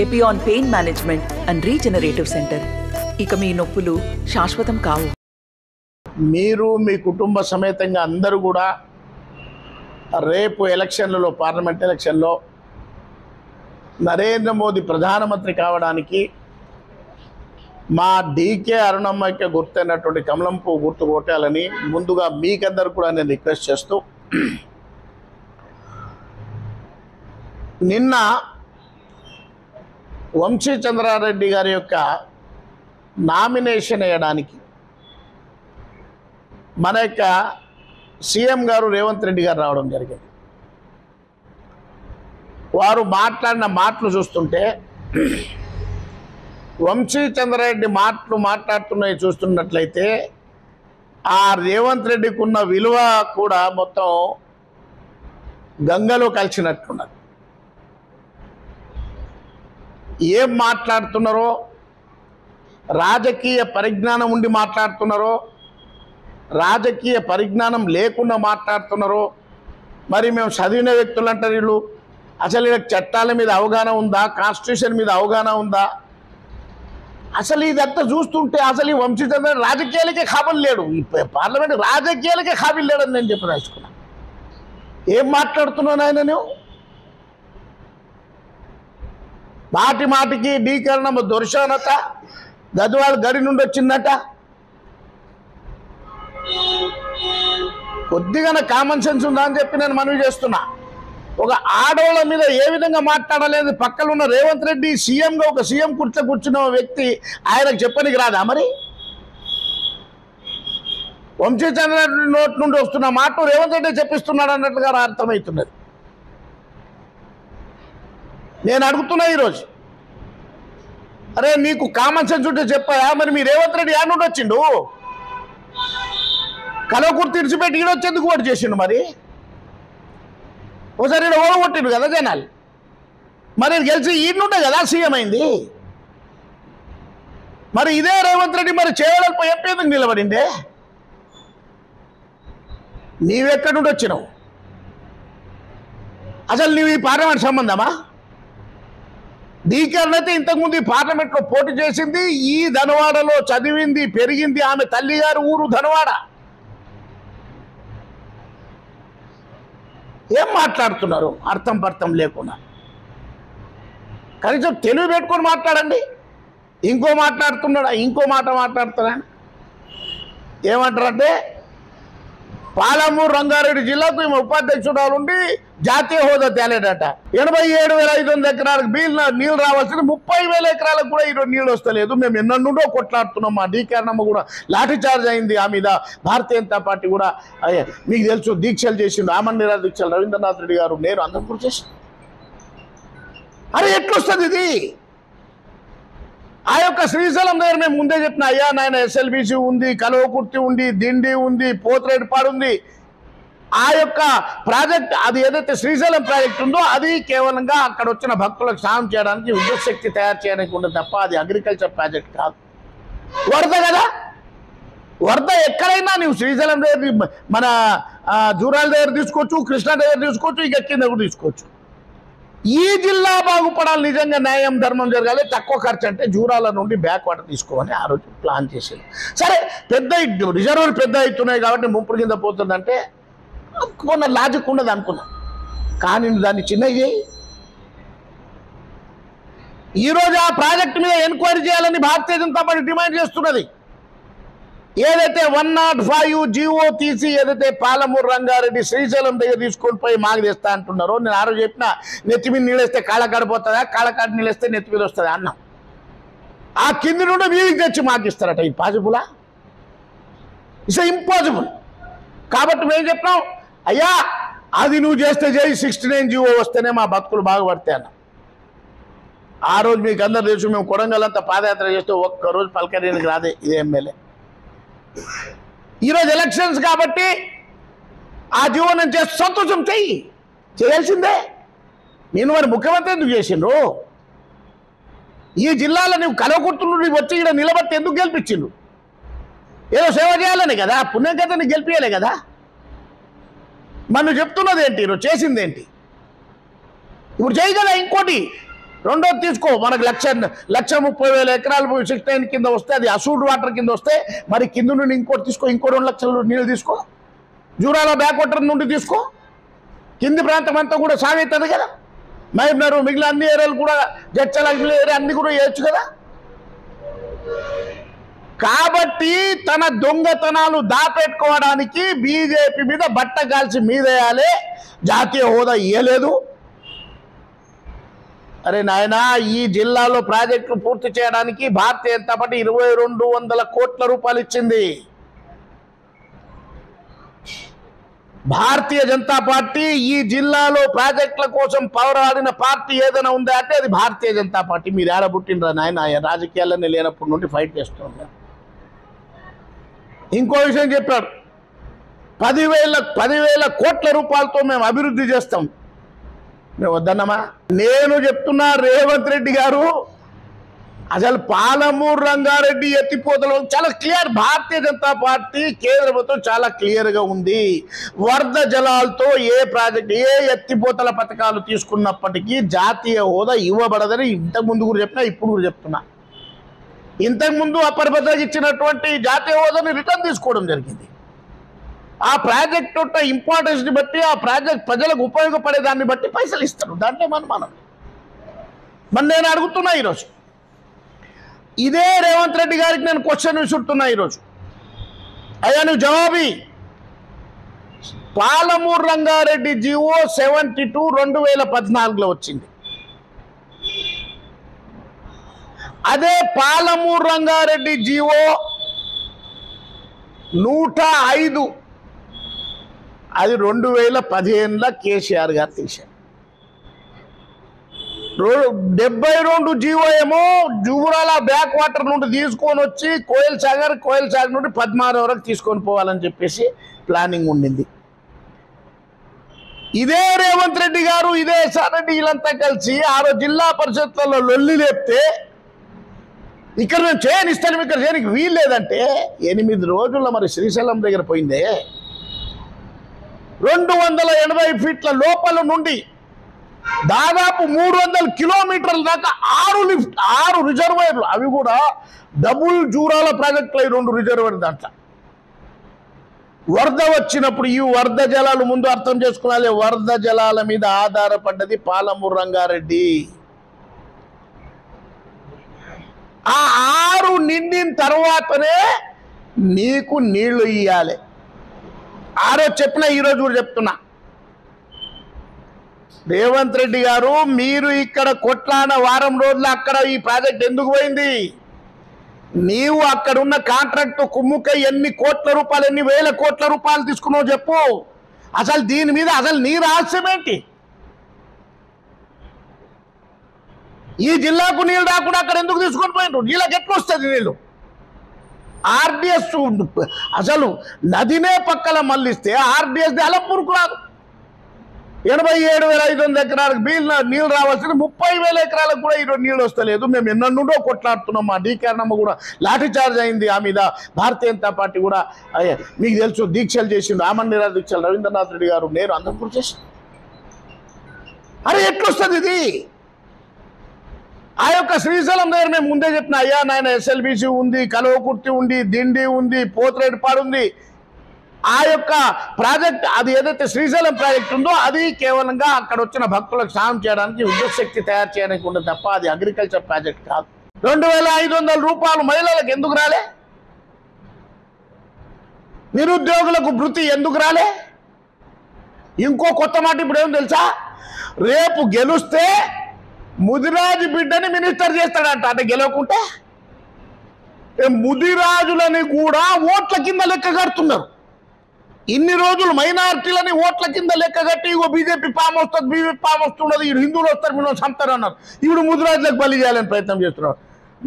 Epione pain management and regenerative centre. ఇక మీ నొప్పులు శాశ్వతం కావు. మీరు మీ కుటుంబ సమేతంగా అందరూ కూడా రేపు ఎలక్షన్లలో, పార్లమెంట్ ఎలక్షన్లో నరేంద్ర మోదీ ప్రధానమంత్రి కావడానికి మా డీకే అరుణమ్మకి గుర్తైనటువంటి కమలం పువ్వు గుర్తు కొట్టాలని ముందుగా మీకందరూ కూడా నేను రిక్వెస్ట్ చేస్తూ, నిన్న వంశీ చంద్రారెడ్డి గారి యొక్క నామినేషన్ వేయడానికి మన యొక్క సీఎం గారు రేవంత్ రెడ్డి గారు రావడం జరిగింది. వారు మాట్లాడిన మాటలు చూస్తుంటే, వంశీ చంద్రారెడ్డి మాట్లాడుతున్నాయి చూస్తున్నట్లయితే ఆ రేవంత్ రెడ్డికి ఉన్న విలువ కూడా మొత్తం గంగలో కలిసినట్టున్నది. ఏం మాట్లాడుతున్నారో, రాజకీయ పరిజ్ఞానం ఉండి మాట్లాడుతున్నారో, రాజకీయ పరిజ్ఞానం లేకుండా మాట్లాడుతున్నారో, మరి మేము చదివిన వ్యక్తులు అంటారు వీళ్ళు. అసలు వీళ్ళకి చట్టాల మీద అవగాహన ఉందా, కాన్స్టిట్యూషన్ మీద అవగాహన ఉందా? అసలు ఇదంతా చూస్తుంటే అసలు ఈ వంశీచంద్ర రాజకీయాలకే ఖాబీలు లేడు, ఈ పార్లమెంట్ రాజకీయాలకే ఖాబీలు లేడని నేను చెప్పదలుచుకున్నా. ఏం మాట్లాడుతున్నాను ఆయన? నువ్వు మాటి మాటికి డీకరణం దొరసానట, గద్వాల గడి నుండి వచ్చిందట. కొద్దిగా కామన్ సెన్స్ ఉందా అని చెప్పి నేను మనవి చేస్తున్నా. ఒక ఆడవాళ్ళ మీద ఏ విధంగా మాట్లాడలేదు పక్కన ఉన్న రేవంత్ రెడ్డి సీఎంగా, ఒక సీఎం కూర్చున్న వ్యక్తి ఆయనకు చెప్పనికి రాదా? మరి వంశీ చంద్రారెడ్డి నోటి నుండి వస్తున్న మాట రేవంత్ రెడ్డి చెప్పిస్తున్నాడు అన్నట్లుగా అర్థమవుతున్నది. నేను అడుగుతున్నా ఈరోజు, అరే నీకు కామన్ సెన్స్ ఉంటే చెప్పాయా? మరి మీ రేవంత్ రెడ్డి యాడ్ నుండి వచ్చిండు, కలవకుర్తి ఇడిచిపెట్టి ఈడొచ్చేందుకు ఓటు చేసిండు. మరి ఒకసారి ఈడ ఓడగొట్టిండు కదా జనాలు. మరి గెలిచి ఈయనుంటే కదా సీఎం అయింది. మరి ఇదే రేవంత్ రెడ్డి మరి చేయలేకపోయి ఎంపీందుకు నిలబడిండే? నీవెక్కడి నుండి వచ్చినావు? అసలు నీవు ఈ పార్లమెంట్ సంబంధమా? డీకేఆర్ అయితే ఇంతకుముందు ఈ పార్లమెంట్లో పోటీ చేసింది, ఈ ధనవాడలో చదివింది, పెరిగింది, ఆమె తల్లిగారు ఊరు ధనవాడ. ఏం మాట్లాడుతున్నారు అర్థం పర్థం లేకుండా? కనీసం తెలివి పెట్టుకొని మాట్లాడండి. ఇంకో మాట్లాడుతున్నాడా, ఇంకో మాట మాట్లాడుతున్నా. ఏమంటారంటే పాలమూరు రంగారెడ్డి జిల్లాకు ఈమె ఉపాధ్యక్షురాలు ఉండి జాతీయ హోదా తేలేడట. 87,500 ఎకరాలకు నీళ్ళు రావాల్సింది 30,000 ఎకరాలకు కూడా ఈరోజు నీళ్ళు వస్తలేదు. మేము ఎన్న నుండో కొట్లాడుతున్నాం. మా డీకేఆర్నమ్మ కూడా లాఠీ చార్జ్ అయింది. ఆ మీద భారతీయ జనతా పార్టీ కూడా మీకు తెలుసు దీక్షలు చేసిండు, ఆమరణ నిరాహార దీక్షలు రవీంద్రనాథ్ రెడ్డి గారు, నేను అందరం కూడా చేసి. అరే ఎట్లొస్తుంది ఇది? ఆ యొక్క శ్రీశైలం దగ్గర మేము ముందే చెప్పిన, అయ్యా నాయన ఎస్ఎల్బీసీ ఉంది, కలవకుర్తి ఉంది, దిండి ఉంది, పోతిరెడ్డిపాడు ఉంది. ఆ యొక్క ప్రాజెక్ట్ అది ఏదైతే శ్రీశైలం ప్రాజెక్ట్ ఉందో అది కేవలంగా అక్కడ వచ్చిన భక్తులకు స్నానం చేయడానికి, విద్యుత్ శక్తి తయారు చేయడానికి ఉండదు తప్ప అది అగ్రికల్చర్ ప్రాజెక్ట్ కాదు. వరద కదా, వరద ఎక్కడైనా నువ్వు శ్రీశైలం దగ్గర, మన జూరాల దగ్గర తీసుకోవచ్చు, కృష్ణా దగ్గర తీసుకోవచ్చు, ఇక కింద కూడా తీసుకోవచ్చు. ఈ జిల్లా బాగుపడాలి, నిజంగా న్యాయం ధర్మం జరగాలి, తక్కువ ఖర్చు అంటే జూరాల నుండి బ్యాక్ వాటర్ తీసుకోమని ఆ రోజు ప్లాన్ చేసేది. సరే పెద్ద రిజర్వులు పెద్ద అవుతున్నాయి కాబట్టి ముంపుడు కింద పోతుందంటే కొన్న లాజిక్ ఉండదు అనుకున్నా. కానీ దాన్ని చిన్నగా చేయి. ఈరోజు ఆ ప్రాజెక్టు మీద ఎంక్వైరీ చేయాలని భారతీయ జనతా పార్టీ డిమాండ్ చేస్తున్నది. ఏదైతే 105 జీవో తీసి ఏదైతే పాలమూరు రంగారెడ్డి శ్రీశైలం దగ్గర తీసుకొని పోయి మాకు తెస్తా అంటున్నారో, నేను ఆ రోజు చెప్పిన నెత్తి మీద నీళ్ళేస్తే కాళ్ళకాడిపోతుందా, కాళ్ళకాడి నీళ్ళేస్తే నెత్తి మీద వస్తుందా అన్నాం. ఆ కింది నుండి మీదికి తెచ్చి మాకు ఇస్తారట. ఇది పాసిబులా? It's impossible. కాబట్టి మేము చెప్పినాం, అయ్యా అది నువ్వు చేస్తే చేయి, 69 జీవో వస్తేనే మా బతుకులు బాగుపడతాయి అన్న. ఆ రోజు మీకు అందరు తెలుసు, మేము కొడంగల్ అంతా పాదయాత్ర చేస్తే ఒక్కరోజు పలకరీనికి రాదే ఇదే ఎమ్మెల్యే. ఈరోజు ఎలక్షన్స్ కాబట్టి ఆ జీవో నేను చేస్తే సంతోషం చెయ్యి, చేయాల్సిందే. నేను మరి ముఖ్యమంత్రి ఎందుకు చేసిండ్రు? ఈ జిల్లాలో నువ్వు కలవకుర్తులు వచ్చి ఇక్కడ నిలబట్టి ఎందుకు గెలిపించిండ్రు? ఏదో సేవ చేయాలని కదా, పుణ్యం కదా, నీకు గెలిపించాలే కదా. మరి నువ్వు చెప్తున్నది ఏంటి, నువ్వు చేసింది ఏంటి? ఇప్పుడు చేయి కదా. ఇంకోటి రెండోది తీసుకో, మనకు 1,30,000 ఎకరాలు 69 కింద వస్తే అది అసూడ్ వాటర్ కింద వస్తే, మరి కింద నుండి ఇంకోటి తీసుకో, ఇంకో 2 లక్షల నీళ్ళు తీసుకో, జూరాల బ్యాక్ వాటర్ నుండి తీసుకో, కింది ప్రాంతం అంతా కూడా సాగవుతుంది కదా. మహబూబ్నగర్ మిగిలిన అన్ని ఏరియాలు కూడా జడ్చల ఏరియా అన్ని కూడా వేయచ్చు కదా. కాబట్టి తన దొంగతనాలు దాపెట్టుకోవడానికి బీజేపీ మీద బట్ట కాల్చి మీదేయాలి, జాతీయ హోదా ఇవ్వలేదు. అరే నాయనా, ఈ జిల్లాలో ప్రాజెక్టులు పూర్తి చేయడానికి భారతీయ జనతా పార్టీ 2,200 కోట్ల రూపాయలు ఇచ్చింది. భారతీయ జనతా పార్టీ ఈ జిల్లాలో ప్రాజెక్టుల కోసం పోరాడిన పార్టీ ఏదైనా ఉందా అంటే అది భారతీయ జనతా పార్టీ. మీరు ఏడబుట్టినరా నాయన, రాజకీయాలన్నీ లేనప్పటి నుండి ఫైట్ చేస్తున్నారు. ఇంకో విషయం చెప్పాడు, 10,000 కోట్ల రూపాయలతో మేము అభివృద్ధి చేస్తాం. మేము వద్దన్నమా? నేను చెప్తున్నా, రేవంత్ రెడ్డి గారు అసలు పాలమూరు రంగారెడ్డి ఎత్తిపోతలు చాలా క్లియర్. భారతీయ జనతా పార్టీ కేంద్ర ప్రభుత్వం చాలా క్లియర్గా ఉంది. వరద జలాలతో ఏ ప్రాజెక్ట్, ఏ ఎత్తిపోతల పథకాలు తీసుకున్నప్పటికీ జాతీయ హోదా ఇవ్వబడదని ఇంతకుముందు కూడా చెప్పినా, ఇప్పుడు కూడా చెప్తున్నా. ఇంతకుముందు అప్పర్ భద్రకి ఇచ్చినటువంటి జాతీయ హోదాని రిటర్న్ తీసుకోవడం జరిగింది. ఆ ప్రాజెక్ట్ యొక్క ఇంపార్టెన్స్ని బట్టి, ఆ ప్రాజెక్ట్ ప్రజలకు ఉపయోగపడేదాన్ని బట్టి పైసలు ఇస్తారు. దాంట్లో మనం మరి నేను అడుగుతున్నా ఈరోజు, ఇదే రేవంత్ రెడ్డి గారికి నేను క్వశ్చన్ విసురుతున్నా ఈరోజు. అయ్యా నువ్వు జవాబి, పాలమూరు రంగారెడ్డి జీవో 72 2014లో వచ్చింది. అదే పాలమూరు రంగారెడ్డి జీవో 105 అది 2015లో కేసీఆర్ గారు తీశారు. 72 జీవో ఏమో జూరాల బ్యాక్ వాటర్ నుండి తీసుకొని వచ్చి కోయల్ సాగర్ నుండి పద్మారావు వరకు తీసుకొని పోవాలని చెప్పేసి ప్లానింగ్ ఉండింది. ఇదే రేవంత్ రెడ్డి గారు, ఇదే సారెడ్డి వీళ్ళంతా కలిసి ఆ రోజు జిల్లా పరిషత్లలో లొల్లి లేపితే, ఇక్కడ నేను చేయనిస్తాను, ఇక్కడ చేయడానికి వీలు లేదంటే 8 రోజుల్లో మరి శ్రీశైలం దగ్గర పోయిందే. 280 ఫీట్ల లోపల నుండి దాదాపు 300 కిలోమీటర్ల దాకా 6 రిజర్వాయర్లు, అవి కూడా డబుల్ జూరాల ప్రాజెక్టులు, 2 రిజర్వాయర్. దాంట్లో వరద వచ్చినప్పుడు ఈ వరద జలాలు ముందు అర్థం చేసుకోవాలి, వరద జలాల మీద ఆధారపడ్డది పాలమూరు రంగారెడ్డి. ఆ 6 నిండిన తర్వాతనే నీకు నీళ్లు ఇయ్యాలి. ఆ రోజు చెప్పిన, ఈరోజు కూడా చెప్తున్నా, రేవంత్ రెడ్డి గారు మీరు ఇక్కడ కొట్లాన వారం రోజులు అక్కడ ఈ ప్రాజెక్ట్ ఎందుకు పోయింది? నీవు అక్కడ ఉన్న కాంట్రాక్ట్ కుమ్ముకై ఎన్ని కోట్ల రూపాయలు, ఎన్ని వేల కోట్ల రూపాయలు తీసుకున్నావు చెప్పు. అసలు దీని మీద అసలు నీ రహస్యం ఏంటి? ఈ జిల్లాకు నీళ్ళు రాకుండా అక్కడ ఎందుకు తీసుకొని పోయిండ్రు? నీళ్ళకి ఎట్లా వస్తుంది నీళ్ళు? ఆర్డిఎస్ అసలు నదినే పక్కన మళ్ళిస్తే ఆర్డిఎస్ అలంపూర్కు రాదు. 87,500 ఎకరాలకు నీళ్ళు రావాల్సిన 30,000 ఎకరాలకు కూడా ఈరోజు నీళ్ళు వస్తలేదు. మేము ఎన్నో కొట్లాడుతున్నాం. మా డీకారణమ్మ కూడా లాఠీ చార్జ్ అయింది ఆ మీద. భారతీయ జనతా పార్టీ కూడా మీకు తెలుసు దీక్షలు చేసిండు, ఆమరణ నిరాహార దీక్షలు రవీంద్రనాథ్ రెడ్డి గారు, నేను అందరం కూడా చేసి. అరే ఎట్లొస్తుంది ఇది? ఆ యొక్క శ్రీశైలం దగ్గర మేము ముందే చెప్పిన, అయ్యా నాయన ఎస్ఎల్బిసి ఉంది, కలవకుర్తి ఉంది, దిండి ఉంది, పోతిరెడ్డిపాడు ఉంది. ఆ యొక్క ప్రాజెక్ట్, అది ఏదైతే శ్రీశైలం ప్రాజెక్ట్ ఉందో అది కేవలంగా అక్కడ వచ్చిన భక్తులకు సాయం చేయడానికి, విద్యుత్ శక్తి తయారు చేయడానికి ఉండదు తప్ప అది అగ్రికల్చర్ ప్రాజెక్ట్ కాదు. 2,500 రూపాయలు మహిళలకు ఎందుకు రాలే? నిరుద్యోగులకు భృతి ఎందుకు రాలే? ఇంకో కొత్త మాట ఇప్పుడు ఏం తెలుసా? రేపు గెలుస్తే ముదిరాజు బిడ్డని మినిస్టర్ చేస్తాడంట. అంటే గెలవకుంటే ముదిరాజులని కూడా ఓట్ల కింద లెక్క కడుతున్నారు. ఇన్ని రోజులు మైనారిటీలని ఓట్ల కింద లెక్క కట్టి, ఇగో బీజేపీ పాము వస్తుంది, బీజేపీ పాము వస్తున్నది, ఈ హిందువులు వస్తారు, మీరు చంపుతారు అన్నారు. ఇప్పుడు ముదిరాజులకు బలి చేయాలని ప్రయత్నం చేస్తున్నారు.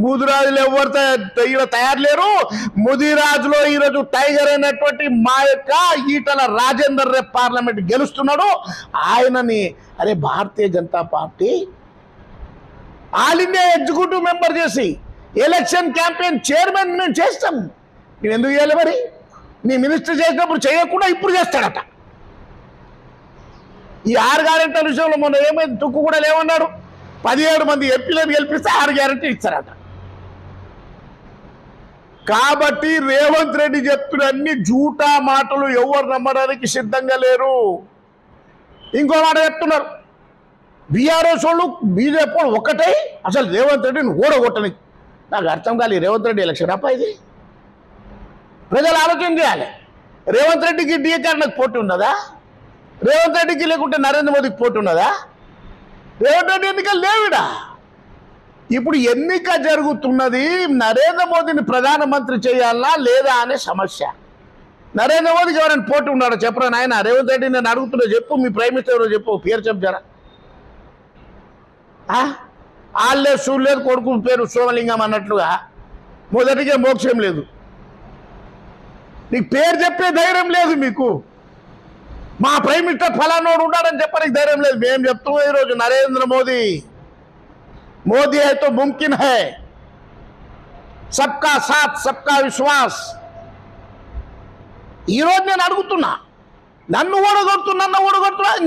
ముదిరాజులు ఎవరు తయారు లేరు. ముదిరాజులో ఈరోజు టైగర్ అయినటువంటి మా యొక్క ఈటల రాజేందర్ రేపు పార్లమెంట్ గెలుస్తున్నాడు. ఆయనని అరే Bharatiya Janata Party all India executive member చేసి ఎలక్షన్ క్యాంపెయిన్ చైర్మన్ మేము చేస్తాం. మేము ఎందుకు చేయాలి మరి? నీ మినిస్టర్ చేసినప్పుడు చేయకుండా ఇప్పుడు చేస్తాడట. ఈ 6 గ్యారెంటీల విషయంలో మొన్న ఏమైంది? తుక్కు కూడా లేవన్నాడు. 17 మంది ఎంపీలను గెలిపిస్తే 6 గ్యారెంటీ ఇస్తారట. కాబట్టి రేవంత్ రెడ్డి చెప్తున్న అన్ని జూటా మాటలు ఎవరు నమ్మడానికి సిద్ధంగా లేరు. ఇంకో మాట చెప్తున్నారు, బీఆర్ఎస్ వాళ్ళు బీజేపీ వాళ్ళు ఒకటే అసలు రేవంత్ రెడ్డిని ఓడగొట్టని. నాకు అర్థం కాలేదు, రేవంత్ రెడ్డి ఎలక్షన్ అప్ప ఇది. ప్రజలు ఆలోచన చేయాలి. రేవంత్ రెడ్డికి డీకేఆర్కి పోటీ ఉన్నదా? రేవంత్ రెడ్డికి లేకుంటే నరేంద్ర మోదీకి పోటీ ఉన్నదా? రేవంత్ రెడ్డి ఎన్నికలు లేవిడా. ఇప్పుడు ఎన్నిక జరుగుతున్నది, నరేంద్ర మోదీని ప్రధానమంత్రి చేయాలా లేదా అనే సమస్య. నరేంద్ర మోదీకి ఎవరైనా పోటీ ఉన్నాడో చెప్పరా నాయన? రేవంత్ రెడ్డి నేను అడుగుతున్నా, చెప్పు. మీ ప్రైమ్ మినిస్టర్ ఎవరో చెప్పు, పేరు చెప్తారా? వాళ్ళే చూడలేదు, కొడుకు పేరు సోమలింగం అన్నట్లుగా మొదటికే మోక్షం లేదు. నీకు పేరు చెప్పే ధైర్యం లేదు మీకు. మా ప్రైమ్ మినిస్టర్ ఫలానోడు ఉన్నాడని చెప్పడానికి ధైర్యం లేదు. మేము చెప్తున్నాం ఈరోజు, నరేంద్ర మోదీ మోదీ హై తో ముమ్కిన్ హై, సబ్కా సాత్ సబ్కా విశ్వాస్. ఈరోజు నేను అడుగుతున్నా, నన్ను ఓడగొడుతున్నా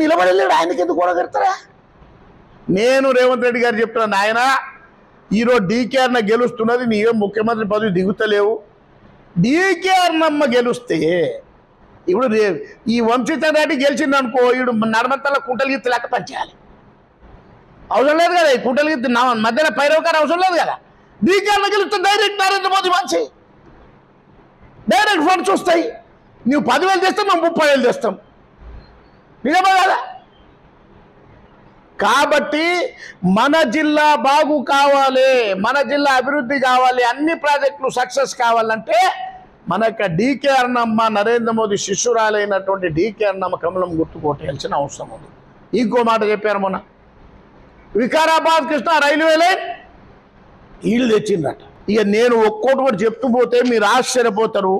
నిలబడలేడు, ఆయనకి ఎందుకు ఓడగడతారా? నేను రేవంత్ రెడ్డి గారు చెప్తున్నా, ఆయన ఈరోజు డీకేఆర్న గెలుస్తున్నది, నీవే ముఖ్యమంత్రి పదవి దిగుతలేవు. డీకేఆర్ నమ్మ గెలుస్తే ఇప్పుడు ఈ వంశీధర్ రెడ్డి గెలిచింది అనుకో, ఈడు నడమంతల కుంటలు గీత లెక్క పనిచేయాలి. అవసరం లేదు కదా, ఈ కుంటలు గీత మధ్యన పైరవకారు అవసరం లేదు కదా. డీకేఆర్న గెలిస్తే డైరెక్ట్ నరేంద్ర మోదీ మంచి డైరెక్ట్ ఫండ్స్ వస్తాయి. నువ్వు 10,000 తెస్తాం, మేము 30,000 తెస్తాం. నిజమే కదా? కాబట్టి మన జిల్లా బాగు కావాలి, మన జిల్లా అభివృద్ధి కావాలి, అన్ని ప్రాజెక్టులు సక్సెస్ కావాలంటే మనకు డీకేఆర్ నమ్మ నరేంద్ర మోదీ శిష్యురాలైనటువంటి డీకేఆర్ నమ్మ కమలం గుర్తు కొట్టేయాల్సిన అవసరం ఉంది. ఇంకో మాట చెప్పారు మొన్న, వికారాబాద్ కృష్ణా రైల్వే లైన్ వీళ్ళు తెచ్చిందట. ఇక నేను ఒక్కోటి కూడా చెప్తూ పోతే మీరు ఆశ్చర్యపోతారు.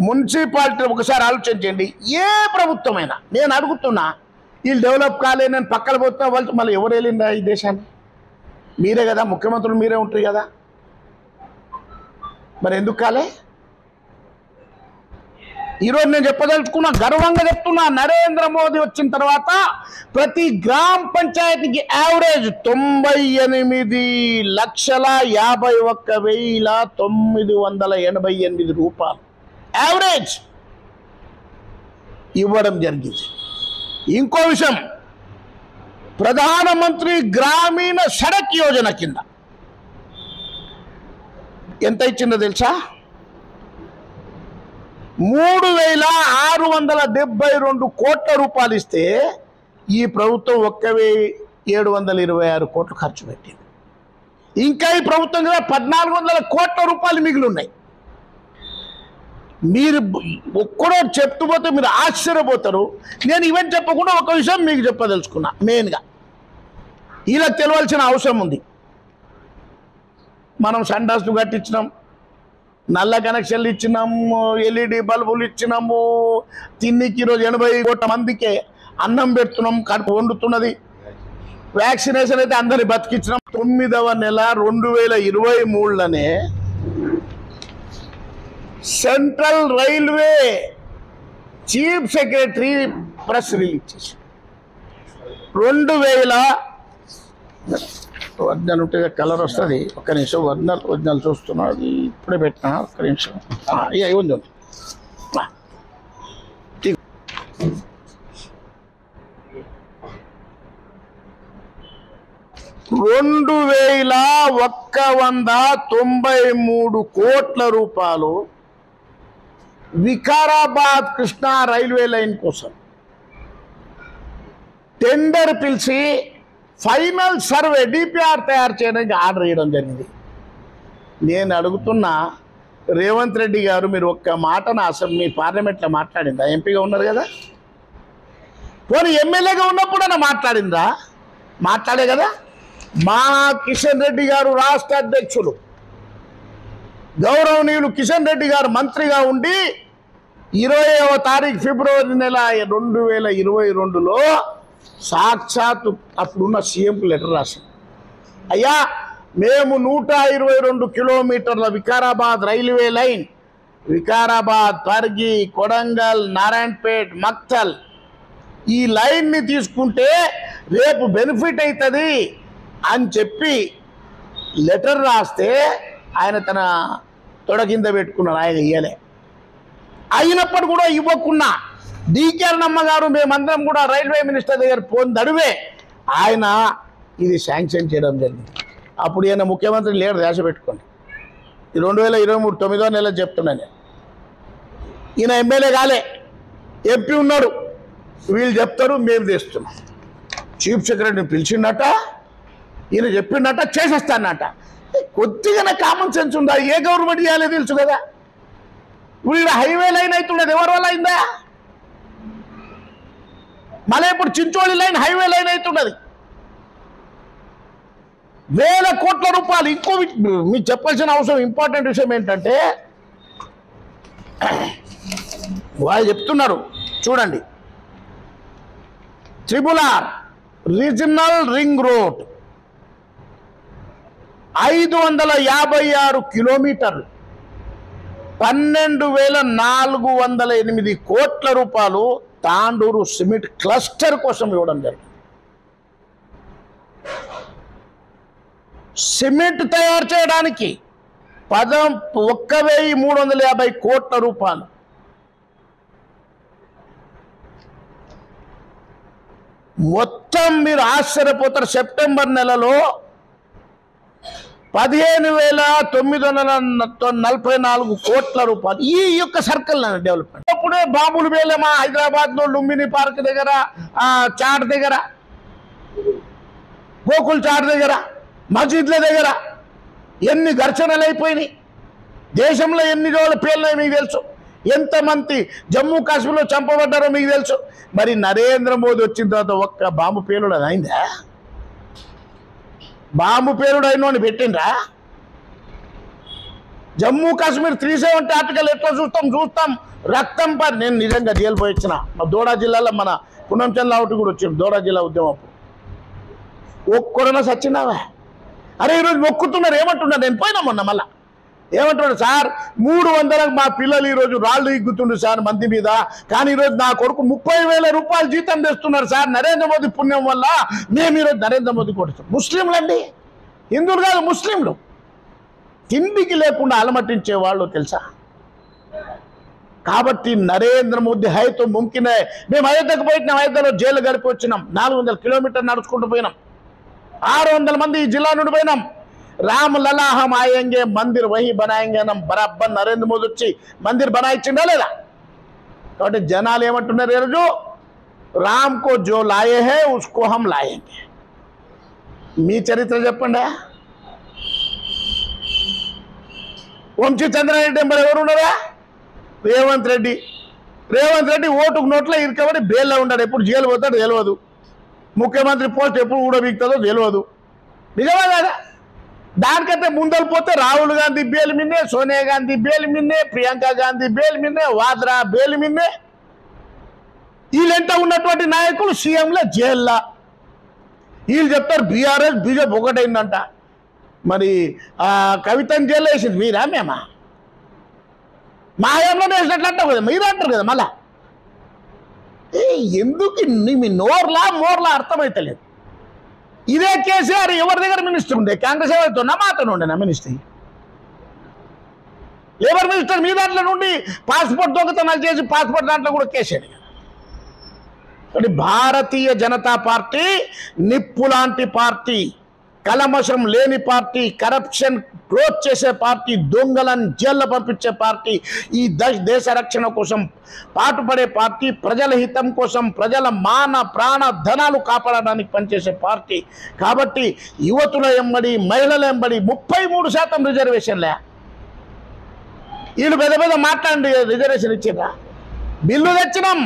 మున్సిపాలిటీ ఒకసారి ఆలోచించండి. ఏ ప్రభుత్వమైనా నేను అడుగుతున్నా, వీళ్ళు డెవలప్ కాలేదు, నేను పక్కన పోతున్నా, వాళ్ళు మళ్ళీ ఎవరు వెళ్ళిందా ఈ దేశాన్ని? మీరే కదా, ముఖ్యమంత్రులు మీరే ఉంటారు కదా, మరి ఎందుకు కాలే? ఈరోజు నేను చెప్పదలుచుకున్నా, గర్వంగా చెప్తున్నా, నరేంద్ర మోదీ వచ్చిన తర్వాత ప్రతి గ్రామ పంచాయతీకి యావరేజ్ 98,51,988 రూపాయలు యావరేజ్ ఇవ్వడం జరిగింది. ఇంకో విషయం, ప్రధానమంత్రి గ్రామీణ సడక్ యోజన కింద ఎంత ఇచ్చిందో తెలుసా? 3,672 కోట్ల రూపాయలు ఇస్తే ఈ ప్రభుత్వం 1,726 కోట్లు ఖర్చు పెట్టింది. ఇంకా ఈ ప్రభుత్వం కదా 1,400 కోట్ల రూపాయలు మిగిలి ఉన్నాయి. మీరు ఒక్కడో చెప్తూ పోతే మీరు ఆశ్చర్యపోతారు. నేను ఇవన్నీ చెప్పకుండా ఒక విషయం మీకు చెప్పదలుచుకున్నా. మెయిన్గా ఇలా తెలియాల్సిన అవసరం ఉంది. మనం సండాస్లు కట్టించినాం, నల్ల కనెక్షన్లు ఇచ్చినాము, ఎల్ఈడి బల్బులు ఇచ్చినాము, తిన్నికి ఈరోజు 80 కోట్ల మందికే అన్నం పెడుతున్నాం, కడుపు వండుతున్నది. వ్యాక్సినేషన్ అయితే అందరినీ బతికించినాం. 9వ నెల 2023లోనే central railway chief secretary press release చేసి 2000 ఒరిజినల్ ఉంటే కలర్ వస్తుంది. ఒక్క నిమిషం, ఒరిజినల్ చూస్తున్నా, అది ఇప్పుడే పెట్టినా, ఒక్క నిమిషం. ఇక ఉంది 2,193 కోట్ల రూపాయలు వికారాబాద్ కృష్ణా రైల్వే లైన్ కోసం టెండర్ పిలిచి ఫైనల్ సర్వే డిపిఆర్ తయారు చేయడానికి ఆర్డర్ ఇవ్వడం జరిగింది. నేను అడుగుతున్నా, రేవంత్ రెడ్డి గారు మీరు ఒక్క మాటను అసలు మీ పార్లమెంట్లో మాట్లాడిందా? ఎంపీగా ఉన్నారు కదా, పోనీ ఎమ్మెల్యేగా ఉన్నప్పుడైనా మాట్లాడిందా? మాట్లాడే కదా. మా కిషన్ రెడ్డి గారు రాష్ట్ర అధ్యక్షులు, గౌరవనీయులు కిషన్ రెడ్డి గారు మంత్రిగా ఉండి 20వ తారీఖు ఫిబ్రవరి నెల 2022లో సాక్షాత్తు అప్పుడున్న సీఎంకు లెటర్ రాశాం. అయ్యా, మేము 122 కిలోమీటర్ల వికారాబాద్ రైల్వే లైన్, వికారాబాద్, తర్గి, కొడంగల్, నారాయణపేట్, మక్తల్, ఈ లైన్ని తీసుకుంటే రేపు బెనిఫిట్ అవుతుంది అని చెప్పి లెటర్ రాస్తే ఆయన తన తొడ కింద పెట్టుకున్నాడు, ఆయన ఇయ్యలే. అయినప్పుడు కూడా ఇవ్వకున్నా డీకే అరుణమ్మ గారు మేమందరం కూడా రైల్వే మినిస్టర్ దగ్గర పొందడువే ఆయన ఇది శాంక్షన్ చేయడం జరిగింది. అప్పుడు ఈయన ముఖ్యమంత్రి లేడు, దేశ పెట్టుకోండి. 2023 9వ నెల చెప్తున్నాను. ఈయన ఎమ్మెల్యే కాలే, ఎంపీ ఉన్నాడు. వీళ్ళు చెప్తారు, మేము తెస్తున్నాం. చీఫ్ సెక్రటరీని పిలిచిండట, ఈయన చెప్పిండట, చేసేస్తానట. కొద్దిగానే కామన్ సెన్స్ ఉందా? ఏ గవర్నమెంట్ చేయాలో తెలుసు కదా. ఇప్పుడు హైవే లైన్ అవుతున్నది ఎవరి వల్ల అయిందా? మళ్ళీ ఇప్పుడు చించోళి లైన్ హైవే లైన్ అవుతున్నది, వేల కోట్ల రూపాయలు. ఇంకో మీకు చెప్పాల్సిన అవసరం ఇంపార్టెంట్ విషయం ఏంటంటే వాళ్ళు చెప్తున్నారు చూడండి, RRR రీజనల్ రింగ్ రోడ్ 556 కిలోమీటర్లు 12,408 కోట్ల రూపాయలు తాండూరు సిమెంట్ క్లస్టర్ కోసం ఇవ్వడం జరిగింది. సిమెంట్ తయారు చేయడానికి 1,350 కోట్ల రూపాయలు. మొత్తం మీరు ఆశ్చర్యపోతారు, సెప్టెంబర్ నెలలో 15,944 కోట్ల రూపాయలు ఈ యొక్క సర్కిల్ డెవలప్మెంట్. అప్పుడే బాబులు వేలేమా హైదరాబాద్లో లుంబిని పార్క్ దగ్గర, చాట్ దగ్గర, గోకుల్ చాట్ దగ్గర, మస్జిద్ల దగ్గర ఎన్ని ఘర్షణలు అయిపోయినాయి. దేశంలో ఎన్ని రోజుల పేర్లు మీకు తెలుసు, ఎంతమంది జమ్మూ కాశ్మీర్లో చంపబడ్డారో మీకు తెలుసు. మరి నరేంద్ర మోదీ వచ్చిన తర్వాత ఒక్క బాంబు పేలుడు అది అయిందా? బాంబు పేలుడు అయినోని పెట్టిండ్రా? జమ్మూ కాశ్మీర్ 370 ఆర్టికల్ ఎట్లా చూస్తాం రక్తం పని. నేను నిజంగా జైలు పోయి వచ్చిన. మా దోడా జిల్లాలో మన పున్నంచల్ లావుటి కూడా వచ్చింది, దోడా జిల్లా ఉద్యమం. ఒక్కడన్నా సచ్చినావా? అరే ఈరోజు మొక్కుతున్నారు, ఏమంటున్నారు? నేను పోయినా మొన్న మళ్ళా ఏమంటున్నాడు, సార్ 300లకు మా పిల్లలు ఈరోజు రాళ్ళు ఇగ్గుతుండ్రు సార్ మంది మీద, కానీ ఈరోజు నా కొడుకు 30,000 రూపాయలు జీతం తెస్తున్నారు సార్ నరేంద్ర మోదీ పుణ్యం వల్ల. మేము ఈరోజు నరేంద్ర మోదీ కొడుతాం. ముస్లింలు అండి, హిందువులు కాదు, ముస్లింలు. తిండికి లేకుండా అలమటించే వాళ్ళు తెలుసా. కాబట్టి నరేంద్ర మోదీ హైతో ముమ్కినే. మేము అయోధ్యకు పోయినాం, అయోధ్యలో జైలు గడిపి వచ్చినాం, 400 కిలోమీటర్లు నడుచుకుంటూ పోయినాం, 600 మంది ఈ జిల్లా నుండి పోయినాం. राम लला हम आएंगे मंदिर वही बनाएंगे नम बराबर नरेंद्र मोदी వచ్చి మందిర్ बनाइచ్చిండా లేదా? కాబట్టి జనాలు ఏమంటున్నారు ఈరోజు, రామ్ కో జో లాయే హై ఉస్కో హమ్ లాయేంగే. మీ చరిత్ర చెప్పండి. వంశీ చంద్రారెడ్డి ఎంబడి ఎవరు ఉన్నారా? రేవంత్ రెడ్డి. రేవంత్ రెడ్డి ఓటుకు నోట్లో ఇరుకబడి బెయిల్లో ఉన్నాడు. ఎప్పుడు జైలు పోతాడో తెలియదు, ముఖ్యమంత్రి పోస్ట్ ఎప్పుడు కూడా బిగుతుందో తెలియదు. నిజమా కదా? దానికంటే ముందలు పోతే రాహుల్ గాంధీ బెయిల్ మిన్నే, సోనియా గాంధీ బెయిల్ మిన్నే, ప్రియాంక గాంధీ బెయిల్ మిన్నే, వాద్రా బెయిల్ మిన్నే. వీళ్ళంట ఉన్నటువంటి నాయకులు సీఎంలే జైల్లో. వీళ్ళు చెప్తారు బీఆర్ఎస్ బీజేపీ ఒకటైందంట. మరి కవితను జైల్లో వేసింది మీరా మేమా? మా హయాంలోనే వేసినట్లంటావు కదా, మీరు అంటారు కదా మళ్ళా. ఎందుకు మీ నోర్లా మోర్లా అర్థమైతలేదు. ఇదే కేసీఆర్ ఎవరి దగ్గర మినిస్టర్ ఉండే? కాంగ్రెస్ ఎవరితో మాతో ఉండేనా మినిస్టర్? లేబర్ మినిస్టర్ మీ దాంట్లో నుండి పాస్పోర్ట్ దొంగతనాలు చేసి పాస్పోర్ట్ దాంట్లో కూడా కేసాడు. కాబట్టి భారతీయ జనతా పార్టీ నిప్పు లాంటి పార్టీ, కలమషం లేని పార్టీ, కరప్షన్ గ్రోత్ చేసే పార్టీ, దొంగలను జైల్లో పంపించే పార్టీ, ఈ దేశ రక్షణ కోసం పాటుపడే పార్టీ, ప్రజల హితం కోసం ప్రజల మాన ప్రాణ ధనాలు కాపాడడానికి పనిచేసే పార్టీ. కాబట్టి యువతుల ఎంబడి మహిళల ఎంబడి 33% రిజర్వేషన్లే. వీళ్ళు పెద్ద పెద్ద మాట్లాడి రిజర్వేషన్ ఇచ్చిరా? బిల్లు తెచ్చినాం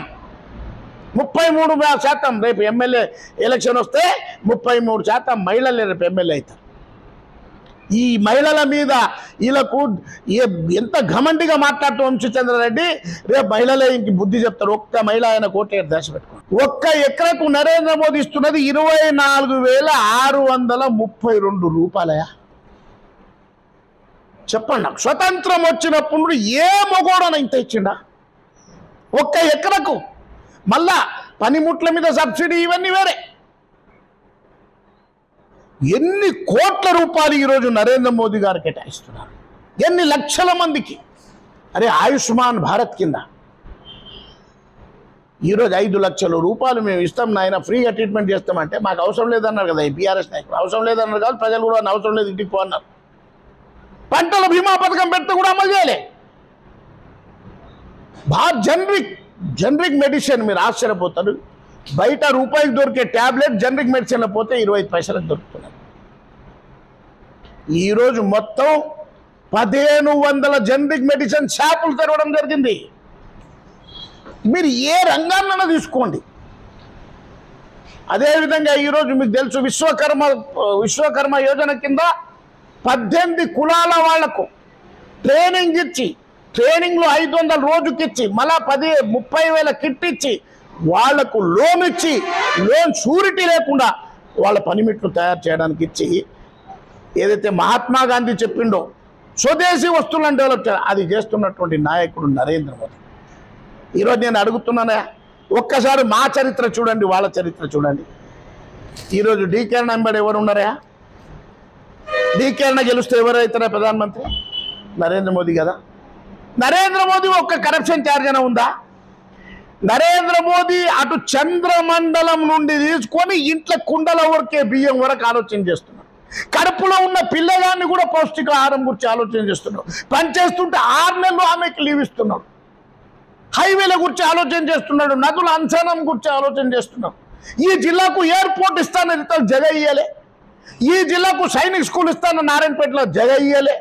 33%. రేపు ఎమ్మెల్యే ఎలక్షన్ వస్తే 33% మహిళలే రేపు ఎమ్మెల్యే అవుతారు. ఈ మహిళల మీద వీళ్ళకు ఎంత ఘమండిగా మాట్లాడుతూ వంశీచంద్రారెడ్డి రేపు మహిళలే ఇంక బుద్ధి చెప్తారు. ఒక్క మహిళ ఆయన కోట్ల దశ పెట్టుకోండి. ఒక్క ఎకరకు నరేంద్ర మోదీ ఇస్తున్నది 24,632 రూపాయలయా? చెప్పండి నాకు. స్వతంత్రం వచ్చినప్పుడు ఏ మొగోడన ఇంత ఇచ్చిండా ఒక్క ఎకరకు? మళ్ళా పనిముట్ల మీద సబ్సిడీ ఇవన్నీ వేరే. ఎన్ని కోట్ల రూపాయలు ఈరోజు నరేంద్ర మోదీ గారు కేటాయిస్తున్నారు, ఎన్ని లక్షల మందికి. అరే ఆయుష్మాన్ భారత్ కింద ఈరోజు 5 లక్షల రూపాయలు మేము ఇస్తాం నాయన, ఫ్రీగా ట్రీట్మెంట్ చేస్తామంటే మాకు అవసరం లేదన్నారు కదా ఈ బీఆర్ఎస్ నాయకులు. అవసరం లేదన్నారు కాదు, ప్రజలు కూడా అవసరం లేదు ఇంటికి పోన్నారు. పంటల బీమా పథకం పెడితే కూడా అమలు చేయలే. జనరిక్ మెడిసిన్ మీరు ఆశ్చర్యపోతారు, బయట రూపాయికి దొరికే ట్యాబ్లెట్ జనరిక్ మెడిసిన్లో పోతే 25 పైసలకు దొరుకుతున్నాయి. ఈరోజు మొత్తం 1500 జనరిక్ మెడిసిన్ షాపులు తెరవడం జరిగింది. మీరు ఏ రంగాన్నైనా తీసుకోండి. అదేవిధంగా ఈరోజు మీకు తెలుసు విశ్వకర్మ యోజన కింద 18 కులాల వాళ్లకు ట్రైనింగ్ ఇచ్చి, ట్రైనింగ్లో 500 రోజుకి ఇచ్చి, మళ్ళా 30,000 కిట్ ఇచ్చి, వాళ్లకు లోన్ ఇచ్చి, లోన్ షూరిటీ లేకుండా వాళ్ళ పనిమిట్లు తయారు చేయడానికి ఇచ్చి, ఏదైతే మహాత్మా గాంధీ చెప్పిండో స్వదేశీ వస్తువులను డెవలప్ చేయాలి, అది చేస్తున్నటువంటి నాయకుడు నరేంద్ర మోదీ. ఈరోజు నేను అడుగుతున్నానే, ఒక్కసారి మా చరిత్ర చూడండి, వాళ్ళ చరిత్ర చూడండి. ఈరోజు డీకే వెంబడి ఎవరు ఉన్నారా? డీకే గెలిస్తే ఎవరైతారా ప్రధానమంత్రి? నరేంద్ర మోదీ కదా. నరేంద్ర మోదీ ఒక్క కరప్షన్ ఛార్జ్ అయినా ఉందా? నరేంద్ర మోదీ అటు చంద్రమండలం నుండి తీసుకొని ఇంట్లో కుండల వరకే బియ్యం వరకు ఆలోచన చేస్తున్నాడు. కడుపులో ఉన్న పిల్లగాన్ని కూడా పౌష్టికాహారం గురించి ఆలోచన చేస్తున్నాడు. పనిచేస్తుంటే 6 నెలలు ఆమెకి లీవ్ ఇస్తున్నాడు. హైవేల గురించి ఆలోచన చేస్తున్నాడు, నదుల అంచనం గురించి ఆలోచన చేస్తున్నాడు. ఈ జిల్లాకు ఎయిర్పోర్ట్ ఇస్తానని జగ ఇయ్యలే. ఈ జిల్లాకు సైనిక్ స్కూల్ ఇస్తాను నారాయణపేటలో జగ ఇయ్యలే.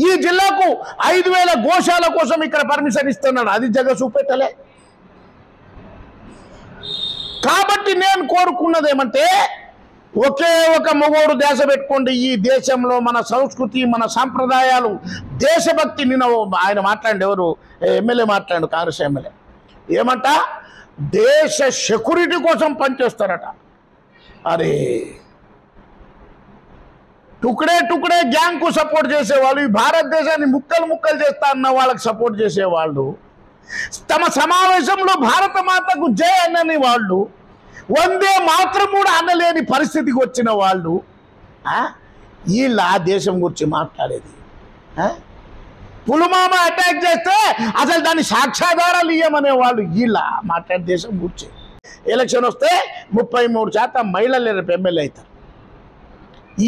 ఈ జిల్లాకు 5,000 గోశాల కోసం ఇక్కడ పర్మిషన్ ఇస్తున్నాడు, అది జగ చూపెట్టలే. కాబట్టి నేను కోరుకున్నది ఏమంటే, ఒకే ఒక మగోడు దేశ పెట్టుకోండి. ఈ దేశంలో మన సంస్కృతి, మన సాంప్రదాయాలు, దేశభక్తి. నిన్న ఆయన మాట్లాడి, ఎవరు ఎమ్మెల్యే మాట్లాడు, కాంగ్రెస్ ఎమ్మెల్యే, ఏమంట దేశ సెక్యూరిటీ కోసం పనిచేస్తారట. అరే టుకడే గ్యాంగ్కు సపోర్ట్ చేసేవాళ్ళు, ఈ భారతదేశాన్ని ముక్కలు చేస్తా అన్న వాళ్ళకి సపోర్ట్ చేసేవాళ్ళు, తమ సమావేశంలో భారత మాతకు జై అన్నని వాళ్ళు, వందే మాత్రం కూడా అనలేని పరిస్థితికి వచ్చిన వాళ్ళు, వీళ్ళ ఆ దేశం గురించి మాట్లాడేది. పుల్వామా అటాక్ చేస్తే అసలు దాని సాక్ష్యాధారాలు ఇయ్యమనే వాళ్ళు వీళ్ళ మాట్లాడే దేశం గురించి. ఎలక్షన్ వస్తే 33% మహిళలు రేపు ఎమ్మెల్యే అవుతారు.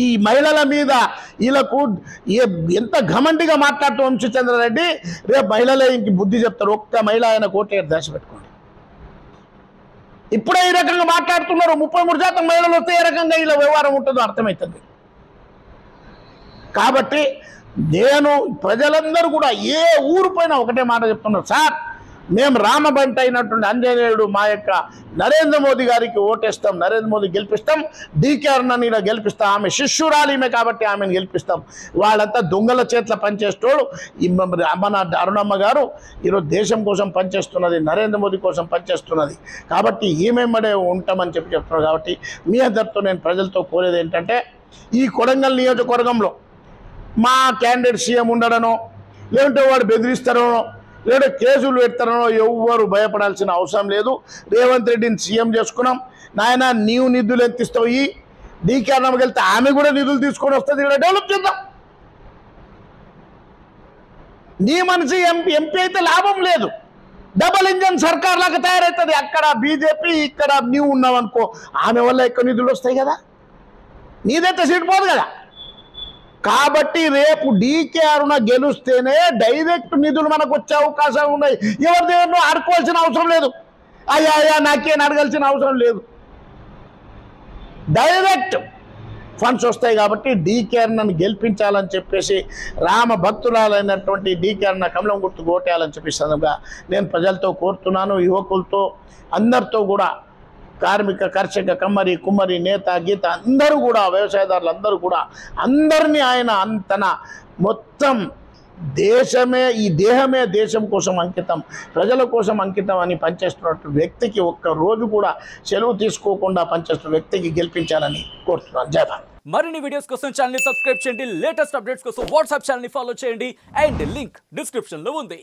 ఈ మహిళల మీద వీళ్ళకు ఎంత ఘమండిగా మాట్లాడుతూ వంశీచంద్రారెడ్డి, రేపు మహిళలే ఇంక బుద్ధి చెప్తారు. ఒక్క మహిళ ఆయన కోటేరు దేశ పెట్టుకోండి. ఇప్పుడే ఈ రకంగా మాట్లాడుతున్నారు. 33% మహిళలు వస్తే ఏ రకంగా వీళ్ళ వ్యవహారం ఉంటుందో అర్థమవుతుంది. కాబట్టి నేను ప్రజలందరూ కూడా ఏ ఊరు పైన ఒకటే మాట చెప్తున్నారు, సార్ మేము రామబంట అయినటువంటి ఆంజనేయుడు మా యొక్క నరేంద్ర మోదీ గారికి ఓటేస్తాం, నరేంద్ర మోదీ గెలిపిస్తాం, డీకే అరుణని ఇలా గెలిపిస్తాం, ఆమె శిష్యురాలు ఈమె కాబట్టి ఆమెను గెలిపిస్తాం. వాళ్ళంతా దొంగల చేతిలో పనిచేస్తోడు. మన అరుణమ్మ గారు ఈరోజు దేశం కోసం పనిచేస్తున్నది, నరేంద్ర మోదీ కోసం పనిచేస్తున్నది. కాబట్టి ఈమెమ్మడే ఉంటామని చెప్తున్నారు. కాబట్టి మీ అందరితో నేను ప్రజలతో కోరేది ఏంటంటే, ఈ కొడంగల్ నియోజకవర్గంలో మా క్యాండిడేట్ సీఎం ఉండడనో, లేదంటే వాడు బెదిరిస్తారనో, లేదా కేసులు పెడతారనో ఎవ్వరు భయపడాల్సిన అవసరం లేదు. రేవంత్ రెడ్డిని సీఎం చేసుకున్నాం. నాయన నీవు నిధులు ఎంత ఇస్తావు? ఈ డీకే అన్నమ్మకి వెళ్తే ఆమె కూడా నిధులు తీసుకొని వస్తుంది, ఇక్కడ డెవలప్ చేద్దాం. నీ మనిషి ఎంపీ అయితే లాభం లేదు, డబల్ ఇంజన్ సర్కార్ లాగా తయారవుతుంది. అక్కడ బీజేపీ, ఇక్కడ నీవు ఉన్నావు అనుకో, ఆమె వల్ల ఎక్కువ నిధులు వస్తాయి కదా, నీదైతే సీట్ పోదు కదా. కాబట్టి రేపు డీకే అరుణ గెలుస్తేనే డైరెక్ట్ నిధులు మనకు వచ్చే అవకాశాలు ఉన్నాయి. ఎవరి దగ్గర అడుకోవాల్సిన అవసరం లేదు, అయ్యా నాకేం అడగాల్సిన అవసరం లేదు, డైరెక్ట్ ఫండ్స్ వస్తాయి. కాబట్టి డీకే అరుణను గెలిపించాలని చెప్పేసి, రామ భక్తురాలైనటువంటి డీకే అరుణ కమలం గుర్తుకు ఓటేయాలని చెప్పేసి నేను ప్రజలతో కోరుతున్నాను. యువకులతో అందరితో కూడా, కార్మిక, కర్షక, కమ్మరి, కుమ్మరి, నేత, గీత అందరూ కూడా, వ్యవసాయదారులు అందరూ కూడా, అందరినీ ఆయన తన మొత్తం దేశమే, ఈ దేహమే దేశం కోసం అంకితం, ప్రజల కోసం అంకితం అని పనిచేస్తున్నట్టు వ్యక్తికి ఒక్క రోజు కూడా సెలవు తీసుకోకుండా పనిచేస్తున్న వ్యక్తికి గెలిపించాలని కోరుతున్నాను. జై భారత్. మరిన్ని వీడియోస్ కోసం ఛానల్ ని సబ్స్క్రైబ్ చేయండి, లేటెస్ట్ అప్డేట్స్ కోసం వాట్సాప్ ఛానల్ ని ఫాలో చేయండి, అండ్ లింక్ డిస్క్రిప్షన్ లో ఉంది.